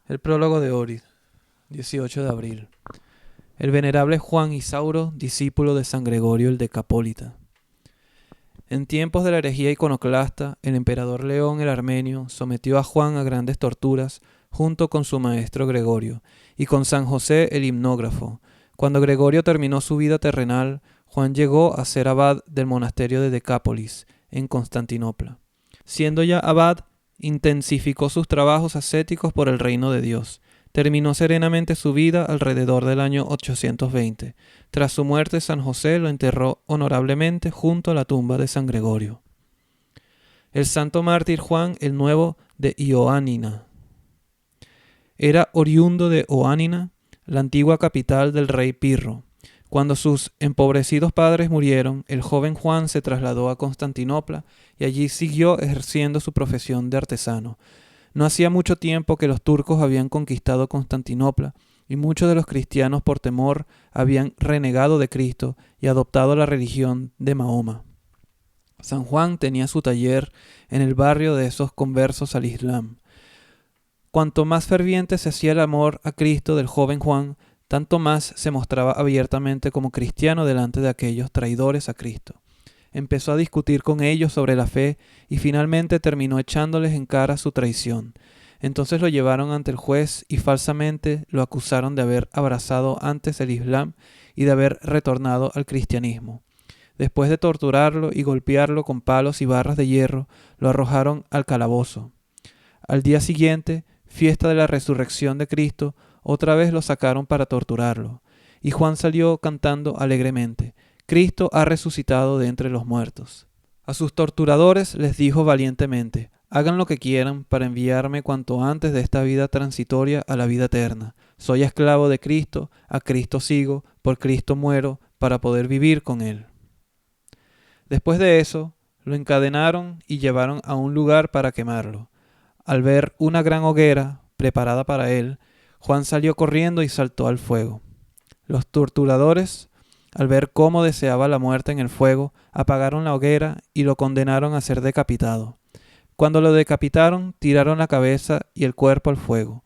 El prólogo de Orid, 18 de abril. El venerable Juan Isauro, discípulo de San Gregorio el Decapólita. En tiempos de la herejía iconoclasta, el emperador León el Armenio sometió a Juan a grandes torturas junto con su maestro Gregorio y con San José el himnógrafo. Cuando Gregorio terminó su vida terrenal, Juan llegó a ser abad del monasterio de Decápolis, en Constantinopla. Siendo ya abad, intensificó sus trabajos ascéticos por el reino de Dios. Terminó serenamente su vida alrededor del año 820. Tras su muerte, San José lo enterró honorablemente junto a la tumba de San Gregorio. El santo mártir Juan el Nuevo de Ioánina. Era oriundo de Oánina, la antigua capital del rey Pirro. Cuando sus empobrecidos padres murieron, el joven Juan se trasladó a Constantinopla y allí siguió ejerciendo su profesión de artesano. No hacía mucho tiempo que los turcos habían conquistado Constantinopla y muchos de los cristianos por temor habían renegado de Cristo y adoptado la religión de Mahoma. San Juan tenía su taller en el barrio de esos conversos al Islam. Cuanto más ferviente se hacía el amor a Cristo del joven Juan, tanto más se mostraba abiertamente como cristiano delante de aquellos traidores a Cristo. Empezó a discutir con ellos sobre la fe y finalmente terminó echándoles en cara su traición. Entonces lo llevaron ante el juez y falsamente lo acusaron de haber abrazado antes el Islam y de haber retornado al cristianismo. Después de torturarlo y golpearlo con palos y barras de hierro, lo arrojaron al calabozo. Al día siguiente, fiesta de la resurrección de Cristo, otra vez lo sacaron para torturarlo. Y Juan salió cantando alegremente: Cristo ha resucitado de entre los muertos. A sus torturadores les dijo valientemente: hagan lo que quieran para enviarme cuanto antes de esta vida transitoria a la vida eterna. Soy esclavo de Cristo, a Cristo sigo, por Cristo muero, para poder vivir con Él. Después de eso, lo encadenaron y llevaron a un lugar para quemarlo. Al ver una gran hoguera preparada para él, Juan salió corriendo y saltó al fuego. Los torturadores, al ver cómo deseaba la muerte en el fuego, apagaron la hoguera y lo condenaron a ser decapitado. Cuando lo decapitaron, tiraron la cabeza y el cuerpo al fuego.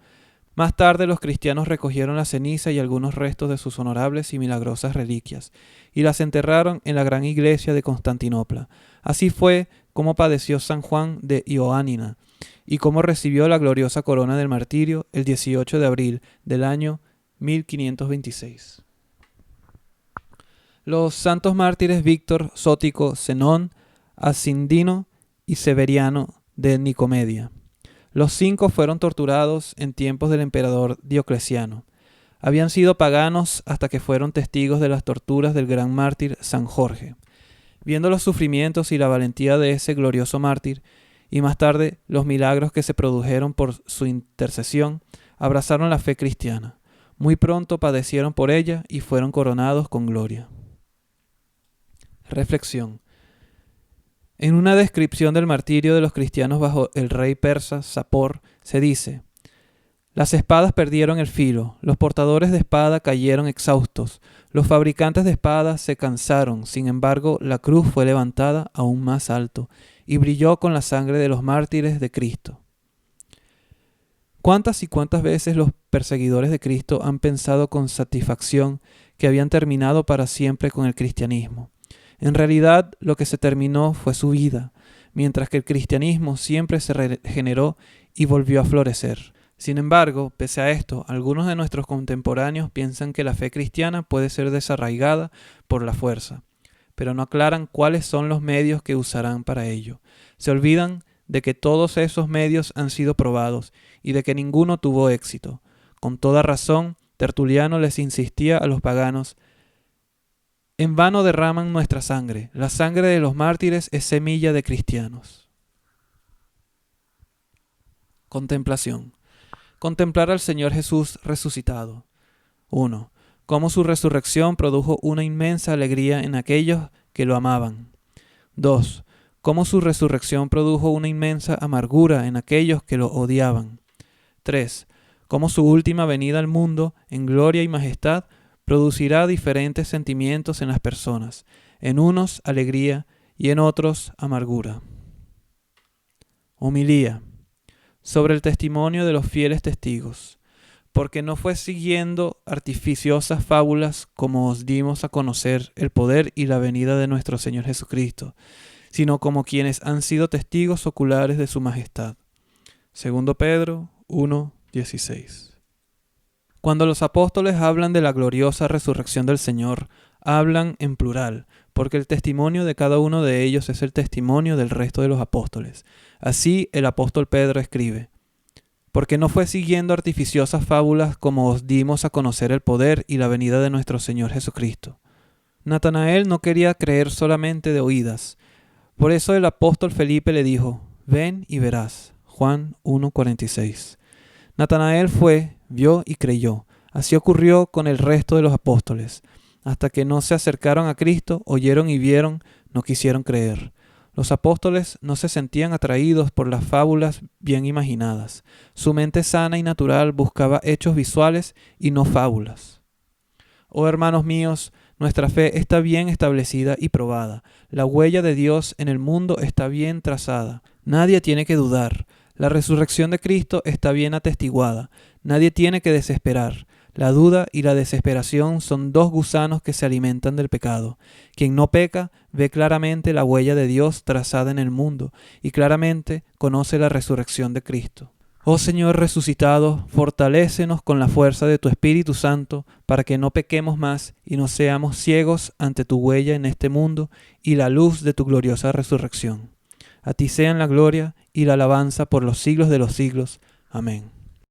Más tarde los cristianos recogieron la ceniza y algunos restos de sus honorables y milagrosas reliquias, y las enterraron en la gran iglesia de Constantinopla. Así fue como padeció San Juan de Ioánina, y cómo recibió la gloriosa corona del martirio el 18 de abril del año 1526. Los santos mártires Víctor, Sótico, Zenón, Asindino y Severiano de Nicomedia. Los 5 fueron torturados en tiempos del emperador Diocleciano. Habían sido paganos hasta que fueron testigos de las torturas del gran mártir San Jorge. Viendo los sufrimientos y la valentía de ese glorioso mártir, y más tarde los milagros que se produjeron por su intercesión, abrazaron la fe cristiana. Muy pronto padecieron por ella y fueron coronados con gloria. Reflexión. En una descripción del martirio de los cristianos bajo el rey persa Sapor, se dice: las espadas perdieron el filo, los portadores de espada cayeron exhaustos, los fabricantes de espadas se cansaron, sin embargo la cruz fue levantada aún más alto y brilló con la sangre de los mártires de Cristo. ¿Cuántas y cuántas veces los perseguidores de Cristo han pensado con satisfacción que habían terminado para siempre con el cristianismo? En realidad, lo que se terminó fue su vida, mientras que el cristianismo siempre se regeneró y volvió a florecer. Sin embargo, pese a esto, algunos de nuestros contemporáneos piensan que la fe cristiana puede ser desarraigada por la fuerza, pero no aclaran cuáles son los medios que usarán para ello. Se olvidan de que todos esos medios han sido probados y de que ninguno tuvo éxito. Con toda razón, Tertuliano les insistía a los paganos: en vano derraman nuestra sangre. La sangre de los mártires es semilla de cristianos. Contemplación. Contemplar al Señor Jesús resucitado. 1. Cómo su resurrección produjo una inmensa alegría en aquellos que lo amaban. 2. Cómo su resurrección produjo una inmensa amargura en aquellos que lo odiaban. 3. Cómo su última venida al mundo, en gloria y majestad, producirá diferentes sentimientos en las personas, en unos alegría y en otros amargura. Homilía. sobre el testimonio de los fieles testigos, porque no fue siguiendo artificiosas fábulas como os dimos a conocer el poder y la venida de nuestro Señor Jesucristo, sino como quienes han sido testigos oculares de su majestad. Segundo Pedro 1:16. Cuando los apóstoles hablan de la gloriosa resurrección del Señor, hablan en plural, porque el testimonio de cada uno de ellos es el testimonio del resto de los apóstoles. Así el apóstol Pedro escribe: porque no fue siguiendo artificiosas fábulas como os dimos a conocer el poder y la venida de nuestro Señor Jesucristo. Natanael no quería creer solamente de oídas. Por eso el apóstol Felipe le dijo: ven y verás. Juan 1:46. Natanael fue, vio y creyó. Así ocurrió con el resto de los apóstoles. Hasta que no se acercaron a Cristo, oyeron y vieron, no quisieron creer. Los apóstoles no se sentían atraídos por las fábulas bien imaginadas. Su mente sana y natural buscaba hechos visuales y no fábulas. Oh hermanos míos, nuestra fe está bien establecida y probada. La huella de Dios en el mundo está bien trazada. Nadie tiene que dudar. La resurrección de Cristo está bien atestiguada. Nadie tiene que desesperar. La duda y la desesperación son dos gusanos que se alimentan del pecado. Quien no peca ve claramente la huella de Dios trazada en el mundo y claramente conoce la resurrección de Cristo. Oh Señor resucitado, fortalécenos con la fuerza de tu Espíritu Santo para que no pequemos más y no seamos ciegos ante tu huella en este mundo y la luz de tu gloriosa resurrección. A ti sean la gloria y la alabanza por los siglos de los siglos. Amén.